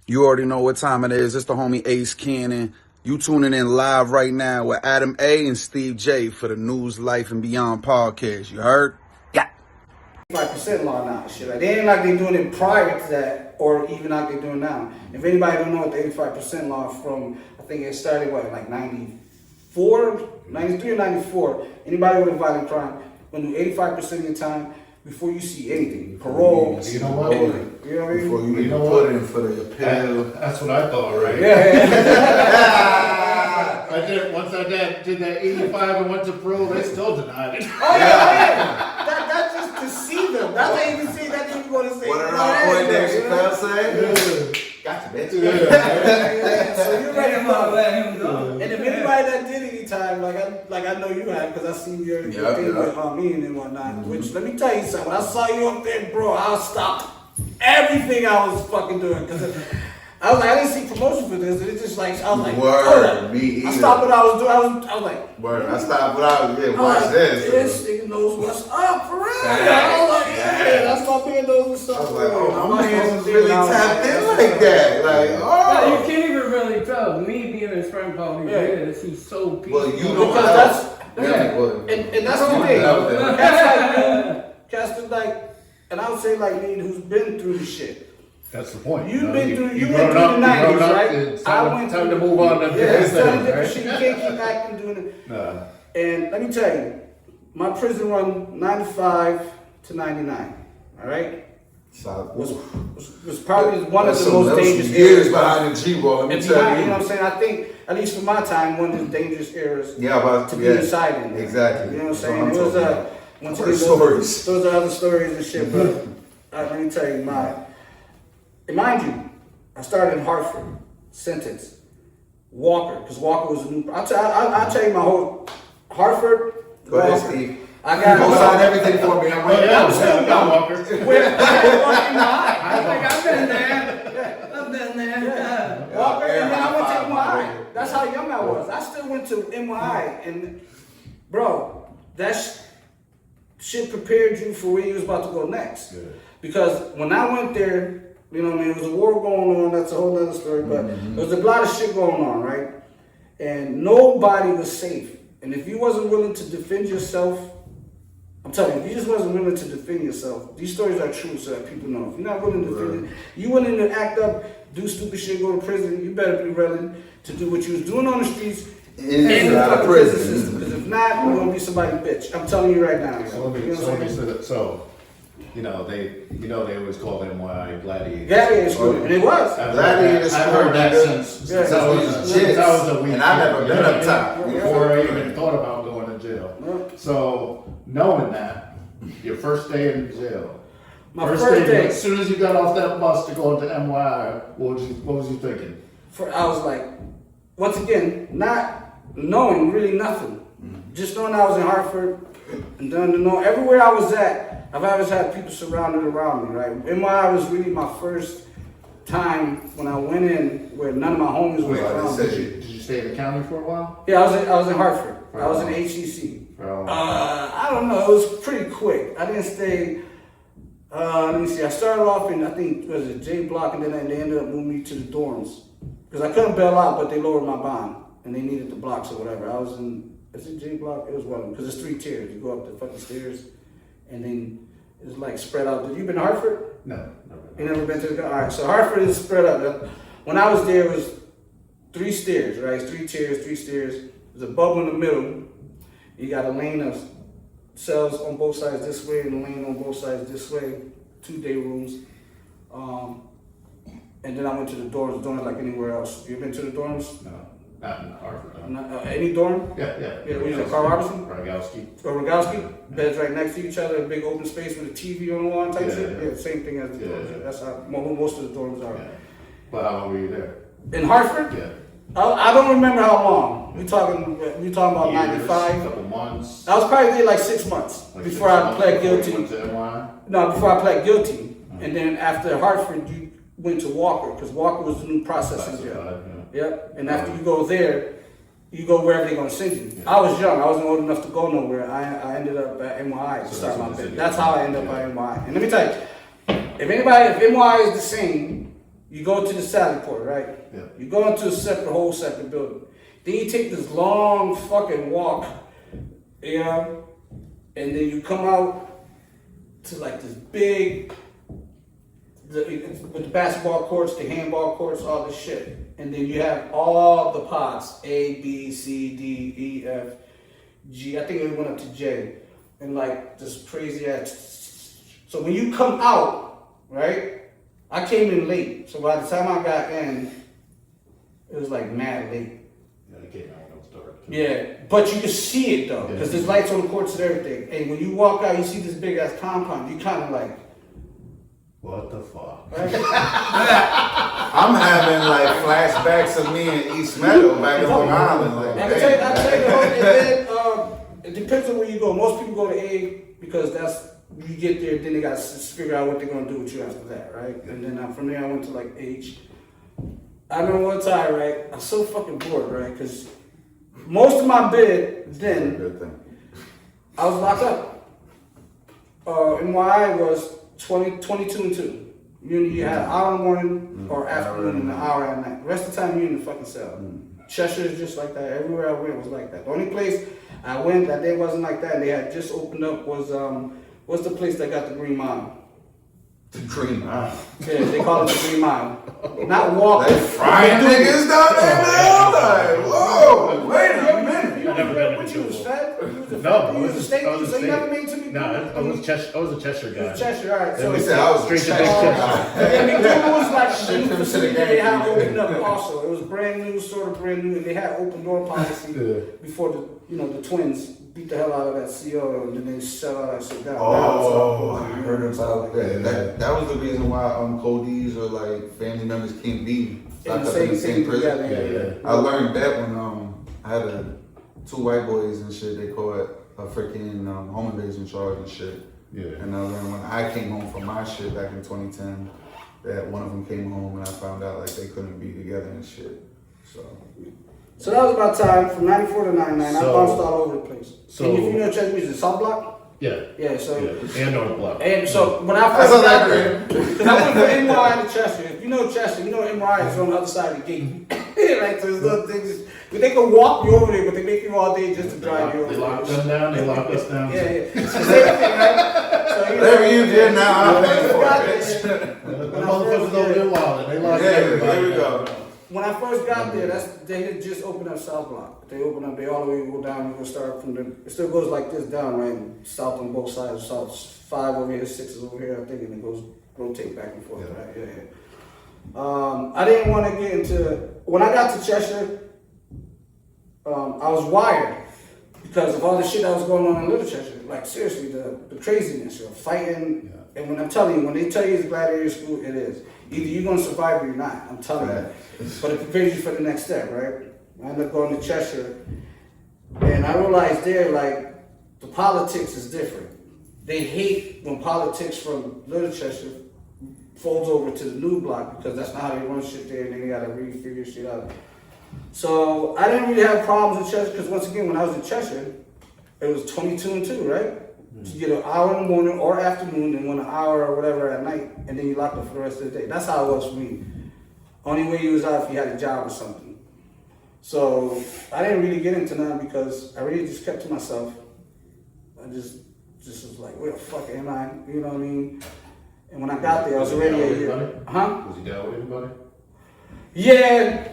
You already know what time it is. It's the homie Ace Cannon. You tuning in live right now with Adam A. and Steve J. for the News, Life, and Beyond podcast. You heard? Yeah. 5% law now, shit. Like, they ain't like they doing it prior to that, or even like they doing now. If anybody don't know what the 85% law from, I think it started like 94, 93 or 94. Anybody with a violent crime, when you 85% of your time before you see anything, parole. You know what? Anything, you know what I mean? Before you even put in for the appeal. That's what I thought, right? Yeah. I did once I did that 85 and went to parole. They still denied it. Oh yeah. That's just to see them. That's how you can see that you going to say. What did our boy Dave Chappelle say? Gotcha, bitch. So you're ready to let him go. And if anybody that did any time, like I know you have, because I seen your thing with me and whatnot. Which let me tell you something. When I saw you up there, bro, I stopped everything I was fucking doing because I was like, I didn't see promotion for this. It's just like I was like, word, me either. I stopped what I was doing. I was like, word. I stopped what I was doing. Watch this. This nigga knows what's up for real. I was like, yeah, that's my man knows what's up. I was like, oh, my man's really tapped in like that. Like, You oh. can't even really tell. Me being his friend probably is. He's so peaceful. Well, you know because that's and that's the thing. Cats like, and I would say like me who's been through the shit. That's the point. You went through the 90s, right? It's time to move on to it's time to different shit. You can't keep acting doing it. Nah. And let me tell you, my prison run 95 to 99. All right, was probably one of the most dangerous years behind the G-ball. Let me tell you. You know what I'm saying? I think, at least for my time, one of the dangerous eras to be inside in there. Exactly. You know what I'm saying? It was stories. Those are other stories and shit. But let me tell you, and mind you, I started in Hartford, sentence, Walker, because Walker was a new. I'll tell you my whole Hartford. Go ahead, Steve. I got to sign everything for me. I'm ready. I'm Walker. I think I've been there. I've been there. Yeah. Walker, and then I went to NY. That's how young I was. I still went to NY, and bro, that shit prepared you for where you was about to go next. Yeah. Because when I went there, you know what I mean, there was a war going on. That's a whole other story. But there was a lot of shit going on, right? And nobody was safe. And if you wasn't willing to defend yourself, I'm telling you, if you just wasn't willing to defend yourself, these stories are true so that people know. If you're not willing to defend it, you willing to act up, do stupid shit, go to prison, you better be willing to do what you was doing on the streets in the fucking prison system. Because if not, you're gonna be somebody's bitch. I'm telling you right now. They always call NY Gladiator. Gladiator School, and it was. Gladiator School. I've heard that since I was a week. And I've never been up top before I even thought about going to jail. So knowing that, your first day in jail. My first day. As soon as you got off that bus to go into NY, what was you thinking? I was like, once again, not knowing really nothing. Just knowing I was in Hartford, and then to know everywhere I was at, I've always had people surrounded around me, right? NY was really my first time when I went in where none of my homies were around. Did you stay in the county for a while? Yeah, I was in Hartford. I was in HCC. I don't know, it was pretty quick. I didn't stay, let me see, I started off in, I think, was it J Block, and then they ended up moving me to the dorms. Because I couldn't bail out, but they lowered my bond, and they needed the blocks or whatever. I was in, is it J Block? It was one of them, because it's 3 tiers. You go up the fucking stairs, and then it's like spread out. You been to Hartford? No. You never been to the, all right, so Hartford is spread up. When I was there, it was 3 stairs, right? It's 3 tiers, 3 stairs. There's a bubble in the middle. You got a lane of cells on both sides this way and a lane on both sides this way. 2 day rooms. And then I went to the dorms like anywhere else. You been to the dorms? No, not in Hartford. Any dorm? Yeah. Yeah, what is it, Carl Robertson? Rogowski. Beds right next to each other, a big open space with a TV on the wall type shit? Yeah, same thing as the dorms. Yeah. That's how most of the dorms are. Yeah. But how long were you there? In Hartford? Yeah. I don't remember how long. We talking about Years, 95. Couple months. I was probably there like 6 months before I pled guilty. Went to NY? No, before I pled guilty. And then after Hartford, you went to Walker, because Walker was the new processing jail. Yep. And after you go there, you go wherever they're going to send you. I was young. I wasn't old enough to go nowhere. I ended up at NY to start my business. That's how I ended up at NY. And let me tell you, if NY is the same, You go to the Sally Port, right? Yeah. You go into a whole separate building. Then you take this long fucking walk, you know, and then you come out to like this big, with the basketball courts, the handball courts, all this shit. And then you have all the pods, A, B, C, D, E, F, G. I think it went up to J. And like this crazy ass. So when you come out, right? I came in late. So by the time I got in, it was like mad late. Yeah, they came out when it was dark. Too. Yeah, but you can see it though, because there's lights on the courts and everything. And when you walk out, you see this big ass compound. You kind of like, what the fuck? right? I'm having like flashbacks of me in East Meadow back in Long Island. Like, I can tell you, and then, it depends on where you go. Most people go to A because that's, you get there, then they got to figure out what they're going to do with you after that, right? And then from there I went to like H. I remember one time, right, I was so fucking bored, right, because most of my bid then, good thing. I was locked up. NYI was 22 and 2. You had an hour in the morning or afternoon and an hour at night. The rest of the time you're in the fucking cell. Cheshire is just like that. Everywhere I went was like that. The only place I went that day wasn't like that, and they had just opened up was what's the place that got the Green Mile? The Green Mile. Yeah, they call it the Green Mile. Not walking. They frying niggas down there now. Like, whoa, wait a minute. You I've never been what to you the was school. fed? No, You was a state, so you never made to me. No, I was a Cheshire guy. Cheshire, all right. So We said I was Straight to Cheshire Big guy. and McDougal was like Shit new to the facility game. they had opened up also. It was brand new, sort of brand new, and they had open door policy before the twins beat the hell out of that CO and then they shut all that shit down. Oh, I heard about that. That was the reason why Codees or like family members can't be locked up in the same prison. Yeah. I learned that when I had two white boys and shit. They caught a freaking home invasion charge and shit. Yeah. And I learned when I came home from my shit back in 2010 that one of them came home and I found out like they couldn't be together and shit. So that was about time from 94 to 99. I So- bounced all over the place. so- And if you know Chester Music, South Block? Yeah. Yeah, so. Yeah. And North Block. And so when I That's first all got that there, because I went from NY to Chester. If you know Chester, you know NY is on the other side of the gate. Like there's little things. They can walk you over there, but they make you all day just to drive you over They there. locked them down. They locked us down. Yeah. It's the same thing, right? So, Whatever you did now, I'm paying for got it. there, The motherfuckers over there wild. They locked Yeah, everybody. here we go. when I first got there, they had just opened up South Block. They opened up, they all the way go down, we go start from it still goes like this down, right? And south on both sides, south 5 over here, 6 is over here, I think, and it goes rotate back and forth, right? Yeah. I didn't want to get into, when I got to Cheshire, I was wired because of all the shit that was going on in Little Cheshire. Like seriously, the craziness, fighting. And when I'm telling you, when they tell you it's Gladiator School, it is. Either you're gonna survive or you're not. I'm telling you. But it prepares you for the next step, right? I ended up going to Cheshire, and I realized there, like, the politics is different. They hate when politics from Little Cheshire folds over to the new block because that's not how they run shit there, and they gotta really figure shit out. So I didn't really have problems with Cheshire because once again, when I was in Cheshire, it was 22 and 2, right? You get an hour in the morning or afternoon, and 1 hour or whatever at night, and then you locked up for the rest of the day. That's how it was for me. Only way you was out if you had a job or something. So I didn't really get into none because I really just kept to myself. I just was like, where the fuck am I? You know what I mean? And when I got there, I was already a year. Huh? Was he down with anybody? Yeah.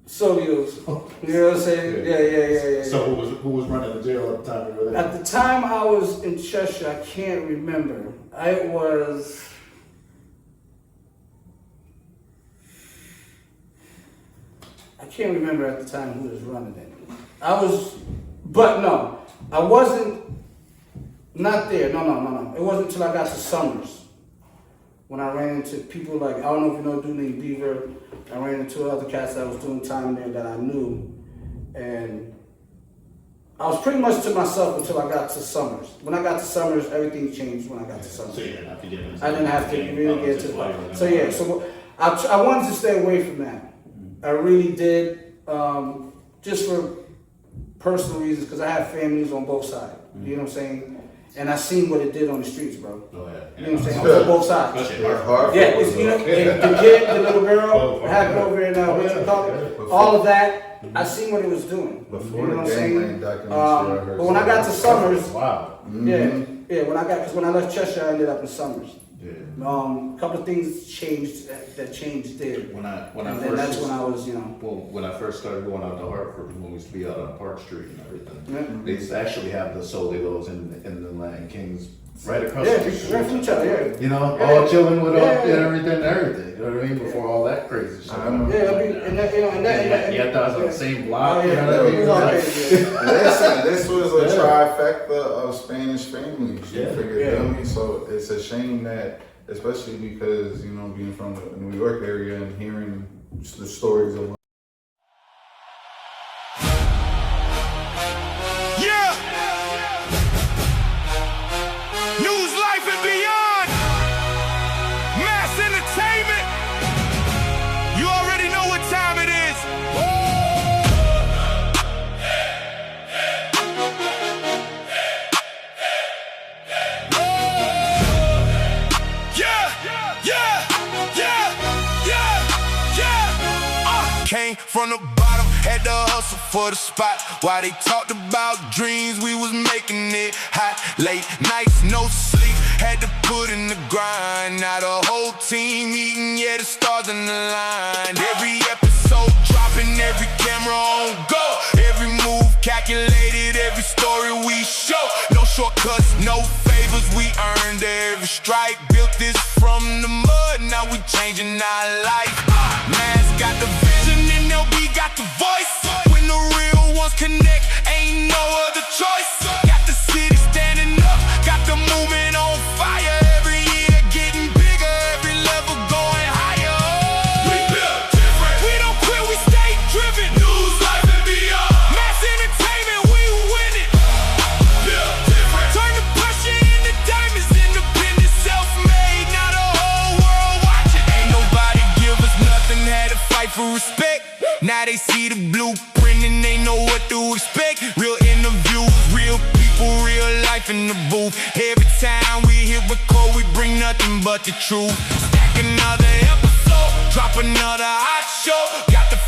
Solios. You know what I'm saying? Yeah. So who was running the jail at the time you were there? At the time I was in Cheshire, I can't remember. I can't remember at the time who was running it. I wasn't not there. No. It wasn't until I got to Summers when I ran into people like, I don't know if you know a dude named Beaver. I ran into other cats that was doing time there that I knew. And I was pretty much to myself until I got to Summers. When I got to Summers, everything changed when I got to Summers. So you didn't have to get into I didn't have to really get to the So yeah, so I wanted to stay away from that. I really did, just for personal reasons, because I have families on both sides. You know what I'm saying? and I seen what it did on the streets, bro. Go ahead. You know what I'm saying? On both sides. Especially Yeah, Hartford. Hartford. Yeah, it's, you know, and the kid, the little girl, happened over in what you call it, all of that. I seen what it was doing. Before You know the what I'm saying? gangland documentary, I heard But when I got to Summers, Wow. yeah, because when I left Cheshire, I ended up in Summers. Yeah. A couple of things changed that changed there. When I And first that's when I was, you know. well, when I first started going out to Hartford, when we used to be out on Park Street and everything, Yeah. they used to actually have the Soligos in the Land Kings right across Yeah, the street. right from each other, yeah. You know, Yeah. all chilling with all Yeah. and everything. You know what I mean? Before all that crazy shit. I remember. Yeah, and that, you know, and that. Yeah, that was on the same block. Oh, You yeah, know what I it mean? was all Like- crazy, yeah. Listen, this was a Yeah. trifecta of Spanish families. You Yeah. figure, Yeah. feel me? So it's a shame that, especially because, you know, being from the New York area and hearing the stories of Yeah! News, life, and beyond! Mass entertainment! You already know what time it is! Yeah! Yeah! Yeah! Yeah! Yeah! Came from the bottom, had to hustle for the spot. While they talked about dreams, we was making it hot. Late nights, no sleep, had to put in the grind. Now the whole team eating, yeah, the stars in the line. Every episode dropping, every camera on go. Every move calculated, every story we show. No shortcuts, no favors, we earned every strike. Built this from the mud, now we changing our life. Man's got the vision and LB got the voice. When the real ones connect, ain't no other choice. Got the city standing up, got the movement on fire. Every year getting bigger, every level going higher. We built different, we don't quit, we stay driven. News, life, and beyond. Mass entertainment, we win it. Built different, turn the pressure into diamonds. Independent, self-made, now the whole world watching. Ain't nobody give us nothing, had to fight for respect. Now they see the blueprint and they know what to expect. Real interviews, real people, real life in the booth. Every time we hit record, we bring nothing but the truth. Stack another episode, drop another hot show. Got the